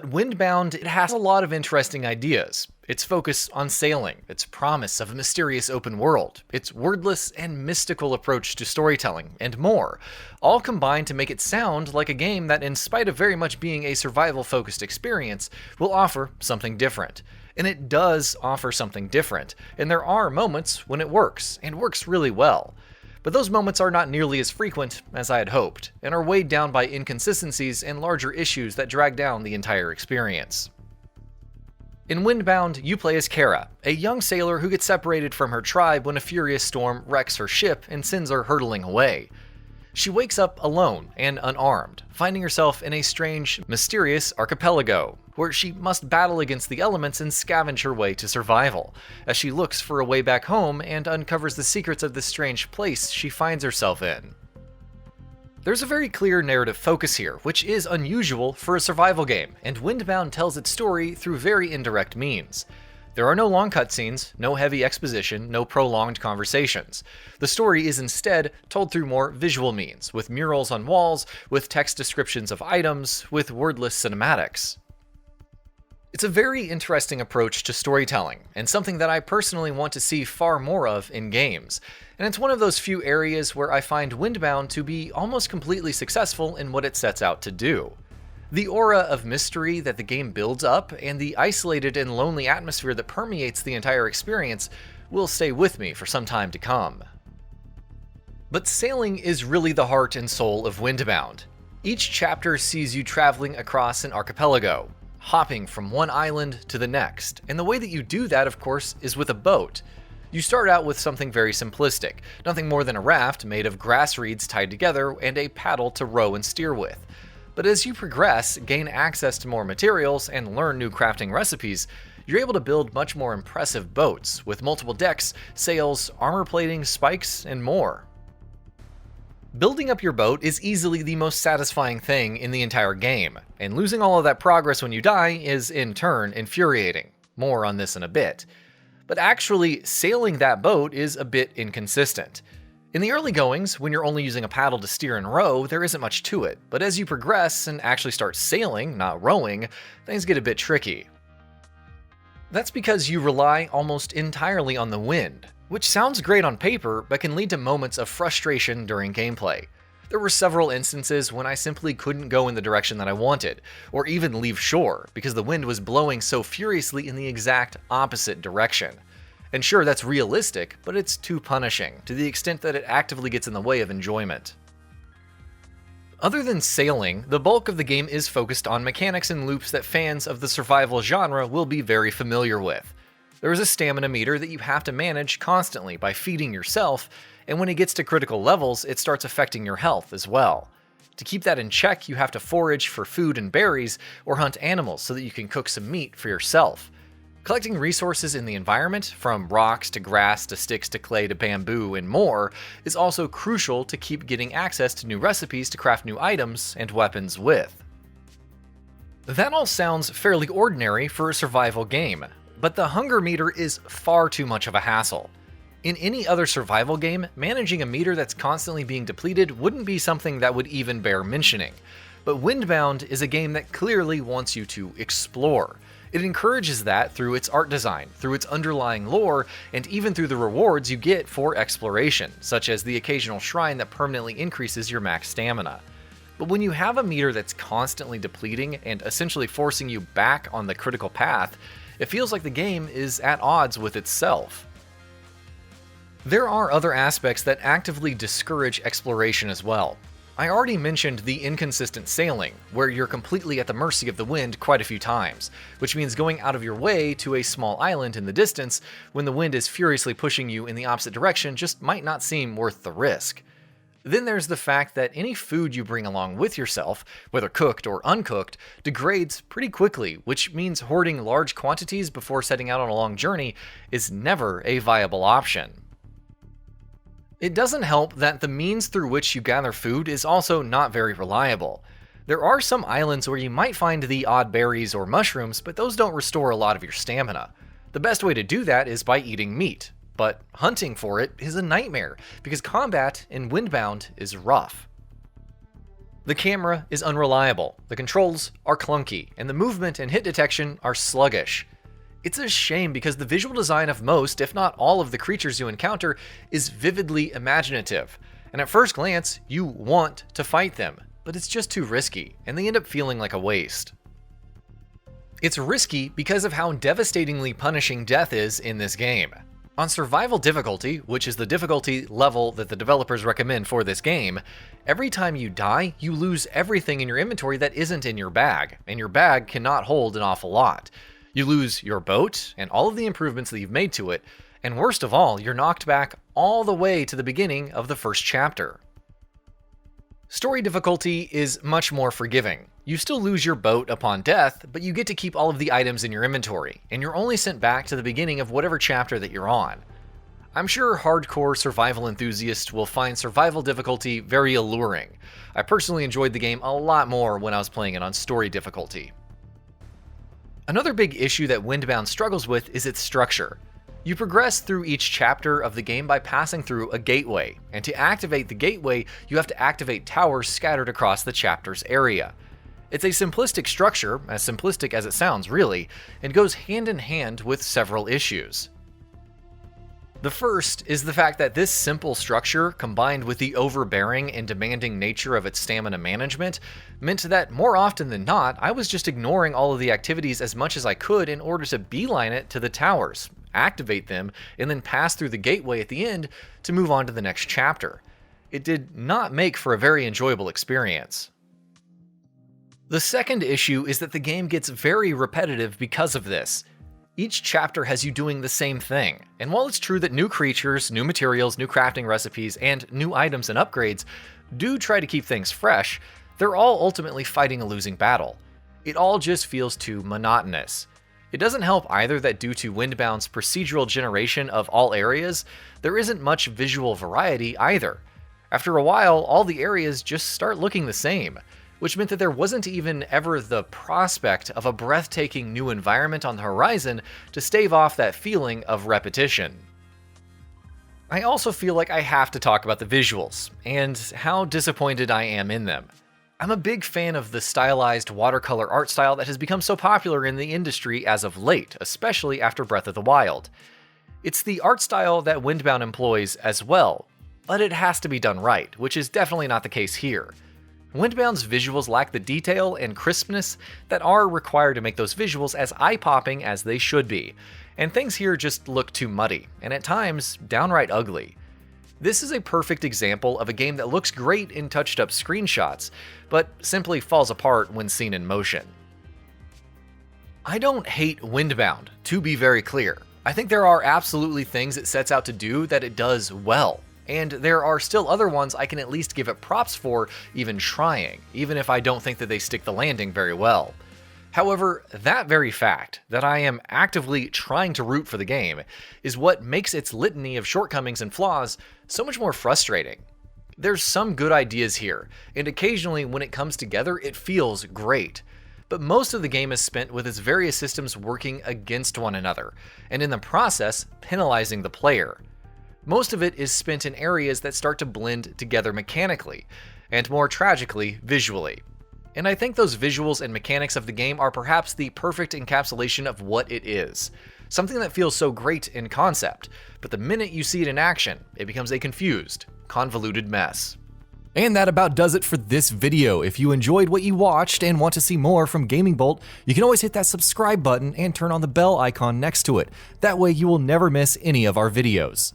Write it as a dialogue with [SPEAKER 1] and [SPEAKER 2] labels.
[SPEAKER 1] Windbound, it has a lot of interesting ideas. Its focus on sailing, its promise of a mysterious open world, its wordless and mystical approach to storytelling, and more, all combine to make it sound like a game that, in spite of very much being a survival-focused experience, will offer something different. And it does offer something different, and there are moments when it works, and works really well. But those moments are not nearly as frequent as I had hoped, and are weighed down by inconsistencies and larger issues that drag down the entire experience. In Windbound, you play as Kara, a young sailor who gets separated from her tribe when a furious storm wrecks her ship and sends her hurtling away. She wakes up alone and unarmed, finding herself in a strange, mysterious archipelago, where she must battle against the elements and scavenge her way to survival, as she looks for a way back home and uncovers the secrets of this strange place she finds herself in. There's a very clear narrative focus here, which is unusual for a survival game, and Windbound tells its story through very indirect means. There are no long cutscenes, no heavy exposition, no prolonged conversations. The story is instead told through more visual means, with murals on walls, with text descriptions of items, with wordless cinematics. It's a very interesting approach to storytelling, and something that I personally want to see far more of in games. And it's one of those few areas where I find Windbound to be almost completely successful in what it sets out to do. The aura of mystery that the game builds up, and the isolated and lonely atmosphere that permeates the entire experience, will stay with me for some time to come. But sailing is really the heart and soul of Windbound. Each chapter sees you traveling across an archipelago, hopping from one island to the next, and the way that you do that, of course, is with a boat. You start out with something very simplistic, nothing more than a raft made of grass reeds tied together and a paddle to row and steer with. But as you progress, gain access to more materials, and learn new crafting recipes, you're able to build much more impressive boats, with multiple decks, sails, armor plating, spikes, and more. Building up your boat is easily the most satisfying thing in the entire game, and losing all of that progress when you die is, in turn, infuriating. More on this in a bit. But actually, sailing that boat is a bit inconsistent. In the early goings, when you're only using a paddle to steer and row, there isn't much to it, but as you progress and actually start sailing, not rowing, things get a bit tricky. That's because you rely almost entirely on the wind, which sounds great on paper, but can lead to moments of frustration during gameplay. There were several instances when I simply couldn't go in the direction that I wanted, or even leave shore, because the wind was blowing so furiously in the exact opposite direction. And sure, that's realistic, but it's too punishing, to the extent that it actively gets in the way of enjoyment. Other than sailing, the bulk of the game is focused on mechanics and loops that fans of the survival genre will be very familiar with. There is a stamina meter that you have to manage constantly by feeding yourself, and when it gets to critical levels, it starts affecting your health as well. To keep that in check, you have to forage for food and berries, or hunt animals so that you can cook some meat for yourself. Collecting resources in the environment, from rocks to grass to sticks to clay to bamboo and more, is also crucial to keep getting access to new recipes to craft new items and weapons with. That all sounds fairly ordinary for a survival game, but the hunger meter is far too much of a hassle. In any other survival game, managing a meter that's constantly being depleted wouldn't be something that would even bear mentioning. But Windbound is a game that clearly wants you to explore. It encourages that through its art design, through its underlying lore, and even through the rewards you get for exploration, such as the occasional shrine that permanently increases your max stamina. But when you have a meter that's constantly depleting and essentially forcing you back on the critical path, it feels like the game is at odds with itself. There are other aspects that actively discourage exploration as well. I already mentioned the inconsistent sailing, where you're completely at the mercy of the wind quite a few times, which means going out of your way to a small island in the distance when the wind is furiously pushing you in the opposite direction just might not seem worth the risk. Then there's the fact that any food you bring along with yourself, whether cooked or uncooked, degrades pretty quickly, which means hoarding large quantities before setting out on a long journey is never a viable option. It doesn't help that the means through which you gather food is also not very reliable. There are some islands where you might find the odd berries or mushrooms, but those don't restore a lot of your stamina. The best way to do that is by eating meat, but hunting for it is a nightmare, because combat in Windbound is rough. The camera is unreliable, the controls are clunky, and the movement and hit detection are sluggish. It's a shame because the visual design of most, if not all, of the creatures you encounter is vividly imaginative, and at first glance, you want to fight them, but it's just too risky, and they end up feeling like a waste. It's risky because of how devastatingly punishing death is in this game. On survival difficulty, which is the difficulty level that the developers recommend for this game, every time you die, you lose everything in your inventory that isn't in your bag, and your bag cannot hold an awful lot. You lose your boat and all of the improvements that you've made to it, and worst of all, you're knocked back all the way to the beginning of the first chapter. Story difficulty is much more forgiving. You still lose your boat upon death, but you get to keep all of the items in your inventory, and you're only sent back to the beginning of whatever chapter that you're on. I'm sure hardcore survival enthusiasts will find survival difficulty very alluring. I personally enjoyed the game a lot more when I was playing it on story difficulty. Another big issue that Windbound struggles with is its structure. You progress through each chapter of the game by passing through a gateway, and to activate the gateway, you have to activate towers scattered across the chapter's area. It's a simplistic structure, as simplistic as it sounds really, and goes hand in hand with several issues. The first is the fact that this simple structure, combined with the overbearing and demanding nature of its stamina management, meant that more often than not, I was just ignoring all of the activities as much as I could in order to beeline it to the towers, activate them, and then pass through the gateway at the end to move on to the next chapter. It did not make for a very enjoyable experience. The second issue is that the game gets very repetitive because of this. Each chapter has you doing the same thing, and while it's true that new creatures, new materials, new crafting recipes, and new items and upgrades do try to keep things fresh, they're all ultimately fighting a losing battle. It all just feels too monotonous. It doesn't help either that due to Windbound's procedural generation of all areas, there isn't much visual variety either. After a while, all the areas just start looking the same, which meant that there wasn't even ever the prospect of a breathtaking new environment on the horizon to stave off that feeling of repetition. I also feel like I have to talk about the visuals, and how disappointed I am in them. I'm a big fan of the stylized watercolor art style that has become so popular in the industry as of late, especially after Breath of the Wild. It's the art style that Windbound employs as well, but it has to be done right, which is definitely not the case here. Windbound's visuals lack the detail and crispness that are required to make those visuals as eye-popping as they should be, and things here just look too muddy, and at times, downright ugly. This is a perfect example of a game that looks great in touched-up screenshots, but simply falls apart when seen in motion. I don't hate Windbound, to be very clear. I think there are absolutely things it sets out to do that it does well. And there are still other ones I can at least give it props for even trying, even if I don't think that they stick the landing very well. However, that very fact, that I am actively trying to root for the game, is what makes its litany of shortcomings and flaws so much more frustrating. There's some good ideas here, and occasionally when it comes together it feels great. But most of the game is spent with its various systems working against one another, and in the process, penalizing the player. Most of it is spent in areas that start to blend together mechanically, and more tragically, visually. And I think those visuals and mechanics of the game are perhaps the perfect encapsulation of what it is. Something that feels so great in concept, but the minute you see it in action, it becomes a confused, convoluted mess. And that about does it for this video. If you enjoyed what you watched and want to see more from GamingBolt, you can always hit that subscribe button and turn on the bell icon next to it. That way you will never miss any of our videos.